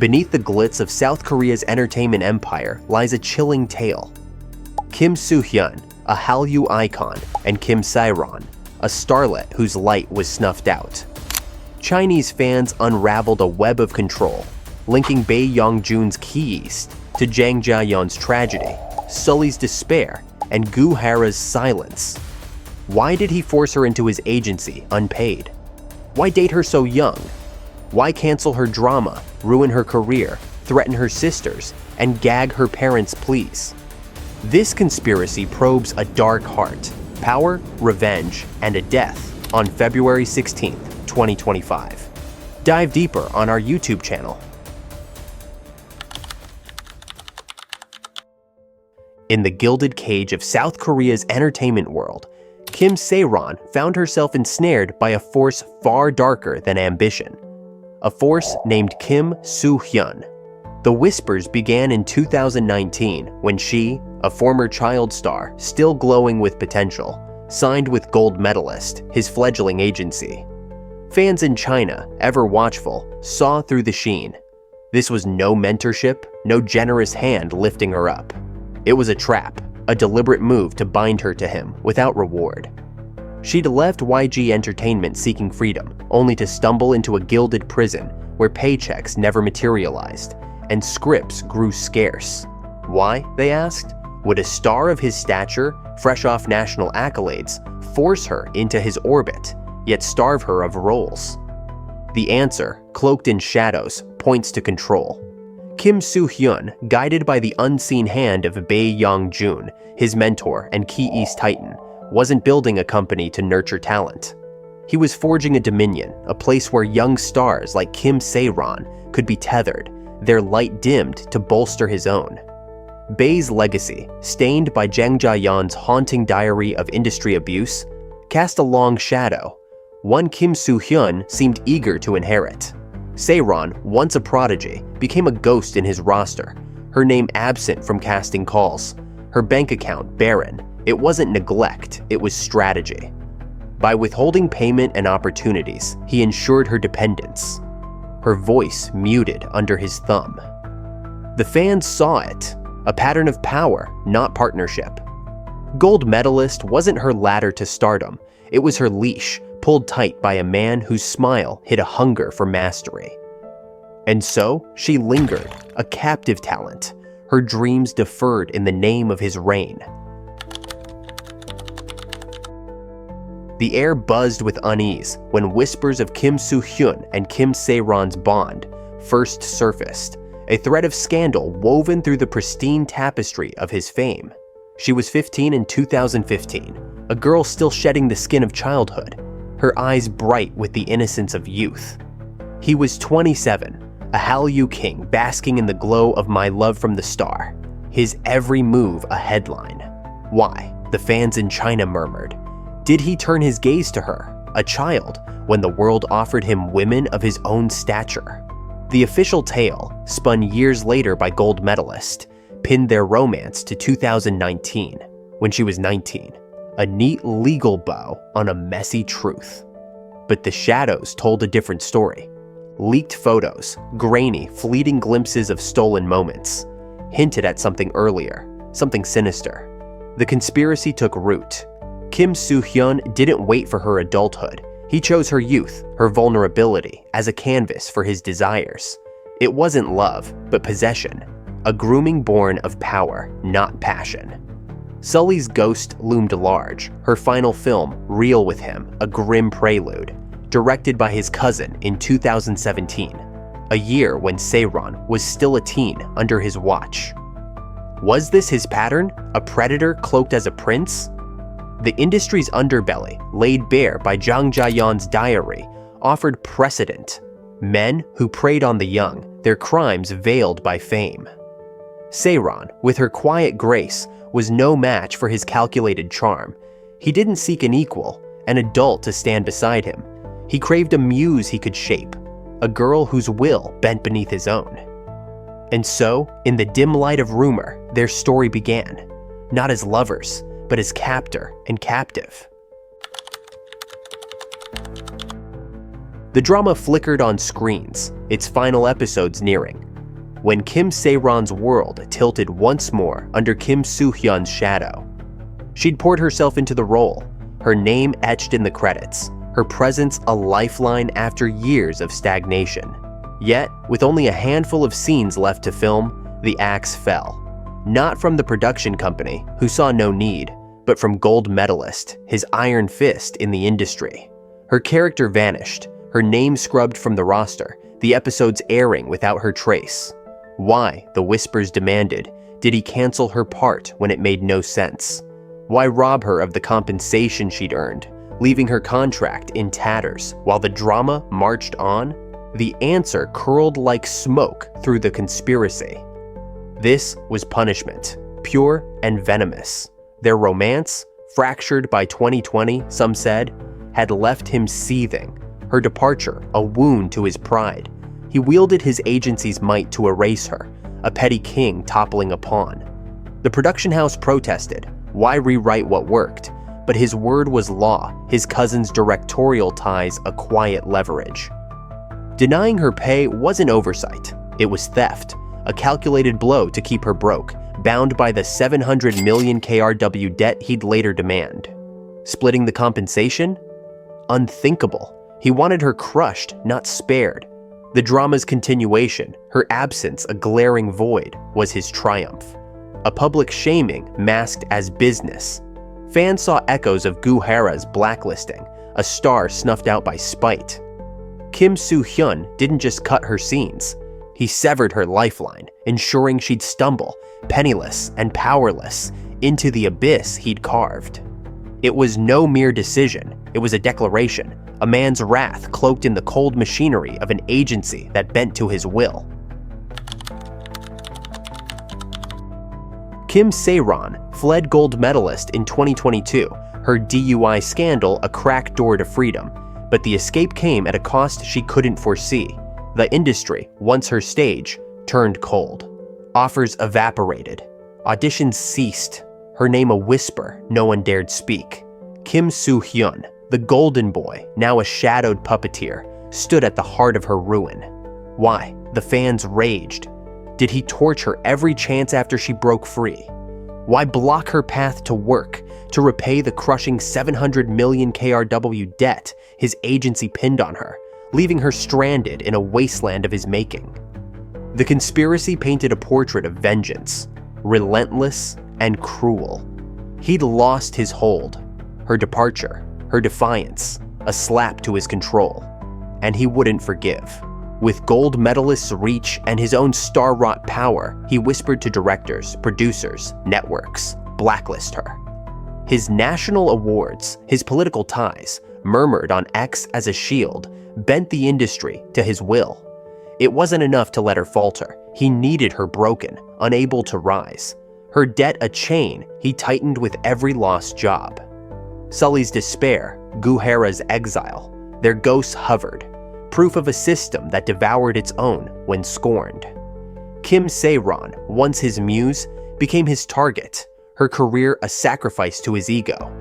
Beneath the glitz of South Korea's entertainment empire lies a chilling tale. Kim Soo-hyun, a Hallyu icon, and Kim Se-ron, a starlet whose light was snuffed out. Chinese fans unraveled a web of control, linking Bae Young-jun's Ki East to Jang Ja-yeon's tragedy, Sully's despair, and Gu Hara's silence. Why did he force her into his agency unpaid? Why date her so young? Why cancel her drama, ruin her career, threaten her sisters, and gag her parents' pleas? This conspiracy probes a dark heart, power, revenge, and a death on February 16, 2025. Dive deeper on our YouTube channel. In the gilded cage of South Korea's entertainment world, Kim Se-ron found herself ensnared by a force far darker than ambition. A force named Kim Soo-hyun. The whispers began in 2019 when she, a former child star still glowing with potential, signed with gold medalist, his fledgling agency. Fans in China, ever watchful, saw through the sheen. This was no mentorship, no generous hand lifting her up. It was a trap, a deliberate move to bind her to him without reward. She'd left YG Entertainment seeking freedom, only to stumble into a gilded prison where paychecks never materialized and scripts grew scarce. Why, they asked? Would a star of his stature, fresh off national accolades, force her into his orbit, yet starve her of roles? The answer, cloaked in shadows, points to control. Kim Soo-hyun, guided by the unseen hand of Bae Young-jun, his mentor and Ki East Titan, wasn't building a company to nurture talent. He was forging a dominion, a place where young stars like Kim Se-ron could be tethered, their light dimmed to bolster his own. Bae's legacy, stained by Jang Ja-yeon's haunting diary of industry abuse, cast a long shadow, one Kim Soo-hyun seemed eager to inherit. Se-ron, once a prodigy, became a ghost in his roster, her name absent from casting calls, her bank account barren. It wasn't neglect, it was strategy. By withholding payment and opportunities, he ensured her dependence. Her voice muted under his thumb. The fans saw it, a pattern of power, not partnership. Gold medalist wasn't her ladder to stardom, it was her leash, pulled tight by a man whose smile hid a hunger for mastery. And so, she lingered, a captive talent, her dreams deferred in the name of his reign. The air buzzed with unease when whispers of Kim Soo-hyun and Kim Se-ron's bond first surfaced, a thread of scandal woven through the pristine tapestry of his fame. She was 15 in 2015, a girl still shedding the skin of childhood, her eyes bright with the innocence of youth. He was 27, a Hallyu king basking in the glow of My Love from the Star, his every move a headline. Why? The fans in China murmured. Did he turn his gaze to her, a child, when the world offered him women of his own stature? The official tale, spun years later by gold medalist, pinned their romance to 2019, when she was 19, a neat legal bow on a messy truth. But the shadows told a different story. Leaked photos, grainy, fleeting glimpses of stolen moments, hinted at something earlier, something sinister. The conspiracy took root. Kim Soo-hyun didn't wait for her adulthood. He chose her youth, her vulnerability, as a canvas for his desires. It wasn't love, but possession. A grooming born of power, not passion. Sully's ghost loomed large, her final film, Real with Him, a grim prelude, directed by his cousin in 2017, a year when Se-ron was still a teen under his watch. Was this his pattern, a predator cloaked as a prince? The industry's underbelly, laid bare by Jang Ja-yeon's diary, offered precedent. Men who preyed on the young, their crimes veiled by fame. Se-ron, with her quiet grace, was no match for his calculated charm. He didn't seek an equal, an adult to stand beside him. He craved a muse he could shape, a girl whose will bent beneath his own. And so, in the dim light of rumor, their story began, not as lovers, but as captor and captive. The drama flickered on screens, its final episodes nearing. when Kim Se-ron's world tilted once more under Kim Soo-hyun's shadow. She'd poured herself into the role, her name etched in the credits, her presence a lifeline after years of stagnation. Yet, with only a handful of scenes left to film, the axe fell. Not from the production company, who saw no need, but from gold medalist, his iron fist in the industry. Her character vanished, her name scrubbed from the roster, the episodes airing without her trace. Why, the whispers demanded, did he cancel her part when it made no sense? Why rob her of the compensation she'd earned, leaving her contract in tatters while the drama marched on? The answer curled like smoke through the conspiracy. This was punishment, pure and venomous. Their romance, fractured by 2020, some said, had left him seething. Her departure, a wound to his pride. He wielded his agency's might to erase her, a petty king toppling a pawn. The production house protested. Why rewrite what worked? But his word was law, his cousin's directorial ties a quiet leverage. Denying her pay wasn't oversight. It was theft, a calculated blow to keep her broke, bound by the 700 million KRW debt he'd later demand. Splitting the compensation? Unthinkable. He wanted her crushed, not spared. The drama's continuation, her absence a glaring void, was his triumph. A public shaming masked as business. Fans saw echoes of Gu Hara's blacklisting, a star snuffed out by spite. Kim Soo-hyun didn't just cut her scenes. He severed her lifeline, ensuring she'd stumble, penniless and powerless, into the abyss he'd carved. It was no mere decision, it was a declaration, a man's wrath cloaked in the cold machinery of an agency that bent to his will. Kim Se-ron fled gold medalist in 2022, her DUI scandal a cracked door to freedom, but the escape came at a cost she couldn't foresee. The industry, once her stage, turned cold. Offers evaporated. Auditions ceased. Her name a whisper no one dared speak. Kim Soo-hyun, the golden boy, now a shadowed puppeteer, stood at the heart of her ruin. Why? The fans raged. Did he torch her every chance after she broke free? Why block her path to work, to repay the crushing 700 million KRW debt his agency pinned on her, leaving her stranded in a wasteland of his making? The conspiracy painted a portrait of vengeance, relentless and cruel. He'd lost his hold, her departure, her defiance, a slap to his control, and he wouldn't forgive. With gold medalist's reach and his own star-wrought power, he whispered to directors, producers, networks, blacklist her. His national awards, his political ties, murmured on X as a shield, bent the industry to his will. It wasn't enough to let her falter. He needed her broken, unable to rise. Her debt a chain he tightened with every lost job. Sully's despair, Gu Hara's exile, their ghosts hovered, proof of a system that devoured its own when scorned. Kim Se-ron, once his muse, became his target, her career a sacrifice to his ego.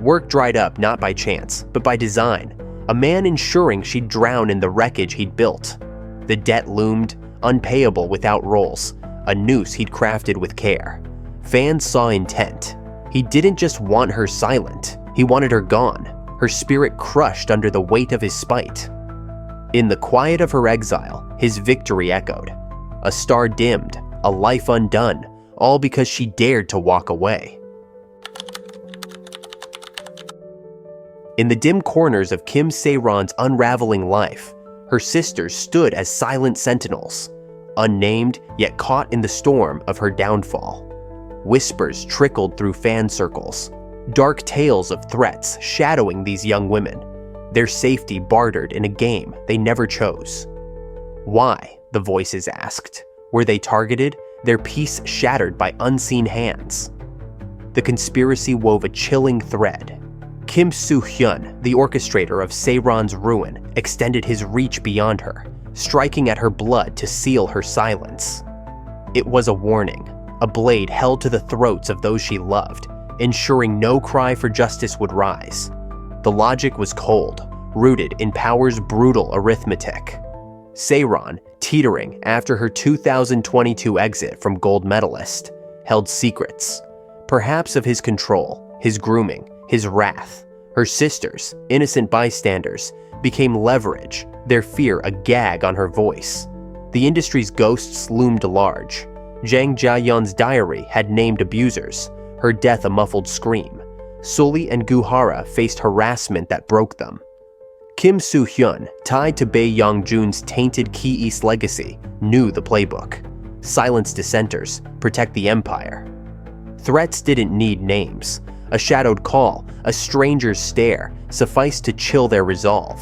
Work dried up not by chance, but by design, a man ensuring she'd drown in the wreckage he'd built. The debt loomed, unpayable without roles, a noose he'd crafted with care. Fans saw intent. He didn't just want her silent, he wanted her gone, her spirit crushed under the weight of his spite. In the quiet of her exile, his victory echoed. A star dimmed, a life undone, all because she dared to walk away. In the dim corners of Kim Se-ron's unraveling life, her sisters stood as silent sentinels, unnamed yet caught in the storm of her downfall. Whispers trickled through fan circles, dark tales of threats shadowing these young women, their safety bartered in a game they never chose. Why, the voices asked, were they targeted, their peace shattered by unseen hands? The conspiracy wove a chilling thread. Kim Soo-hyun, the orchestrator of Se-ron's ruin, extended his reach beyond her, striking at her blood to seal her silence. It was a warning, a blade held to the throats of those she loved, ensuring no cry for justice would rise. The logic was cold, rooted in power's brutal arithmetic. Se-ron, teetering after her 2022 exit from gold medalist, held secrets, perhaps of his control, his grooming, his wrath. Her sisters, innocent bystanders, became leverage, their fear a gag on her voice. The industry's ghosts loomed large. Jang Jaeyeon's diary had named abusers, her death a muffled scream. Sully and Guhara faced harassment that broke them. Kim Soo-hyun, tied to Bae Young-jun's tainted Key East legacy, knew the playbook. Silence dissenters, protect the empire. Threats didn't need names. A shadowed call, a stranger's stare, sufficed to chill their resolve.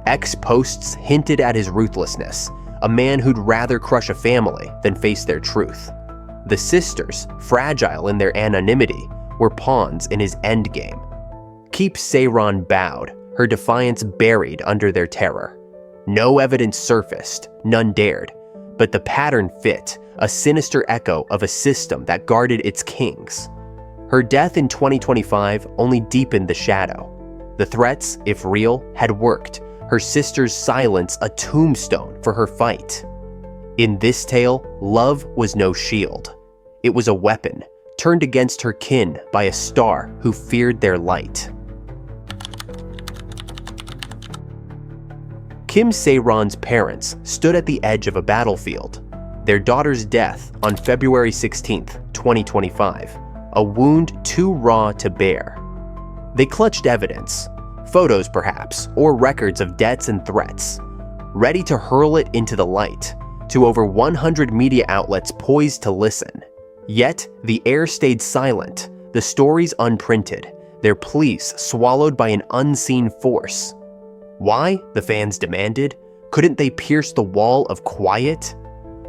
Ex-posts hinted at his ruthlessness, a man who'd rather crush a family than face their truth. The sisters, fragile in their anonymity, were pawns in his endgame. Keep Se-ron bowed, her defiance buried under their terror. No evidence surfaced, none dared, but the pattern fit, a sinister echo of a system that guarded its kings. Her death in 2025 only deepened the shadow. The threats, if real, had worked, her sister's silence a tombstone for her fight. In this tale, love was no shield. It was a weapon, turned against her kin by a star who feared their light. Kim Se-ron's parents stood at the edge of a battlefield. Their daughter's death on February 16, 2025, a wound too raw to bear. They clutched evidence, photos perhaps, or records of debts and threats, ready to hurl it into the light, to over 100 media outlets poised to listen. Yet, the air stayed silent, the stories unprinted, their pleas swallowed by an unseen force. Why, the fans demanded? Couldn't they pierce the wall of quiet?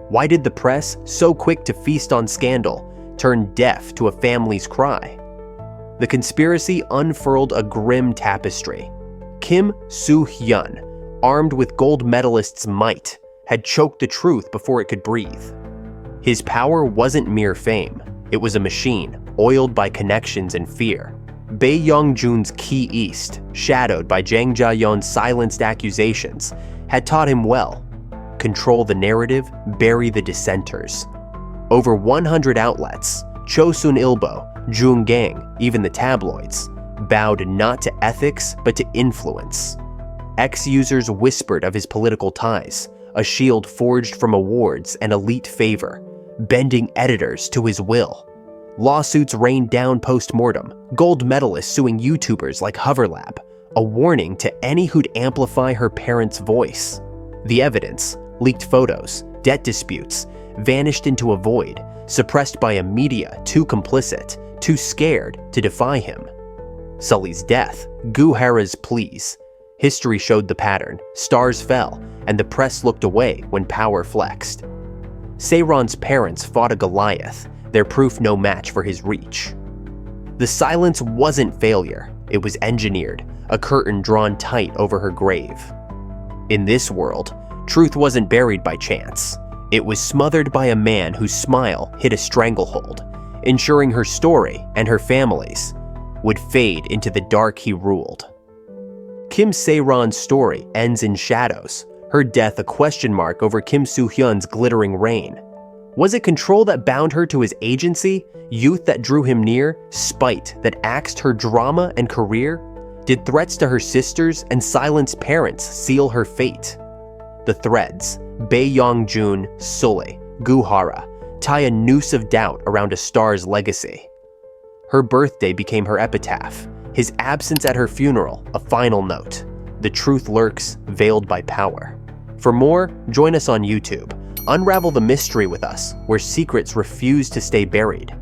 Why did the press, so quick to feast on scandal, turn deaf to a family's cry? The conspiracy unfurled a grim tapestry. Kim Soo-hyun, armed with gold medalist's might, had choked the truth before it could breathe. His power wasn't mere fame, it was a machine, oiled by connections and fear. Bae Young-jun's Key East, shadowed by Jang Jaeyeon's silenced accusations, had taught him well. Control the narrative, bury the dissenters. Over 100 outlets, Chosun Ilbo, Jungang, even the tabloids, bowed not to ethics but to influence. Ex-users whispered of his political ties, a shield forged from awards and elite favor, bending editors to his will. Lawsuits rained down post-mortem, gold medalists suing YouTubers like Hoverlab, a warning to any who'd amplify her parents' voice. The evidence, leaked photos, debt disputes, vanished into a void, suppressed by a media too complicit, too scared to defy him. Sully's death, Guhara's pleas. History showed the pattern, stars fell, and the press looked away when power flexed. Se-ron's parents fought a Goliath, their proof no match for his reach. The silence wasn't failure, it was engineered, a curtain drawn tight over her grave. In this world, truth wasn't buried by chance. It was smothered by a man whose smile hid a stranglehold, ensuring her story and her family's would fade into the dark he ruled. Kim Se-ron's story ends in shadows, her death a question mark over Kim Soo-hyun's glittering reign. Was it control that bound her to his agency, youth that drew him near, spite that axed her drama and career? Did threats to her sisters and silenced parents seal her fate? The threads, Bae Young-jun, Sully, Guhara, tie a noose of doubt around a star's legacy. Her birthday became her epitaph, his absence at her funeral a final note. The truth lurks, veiled by power. For more, join us on YouTube. Unravel the mystery with us, where secrets refuse to stay buried.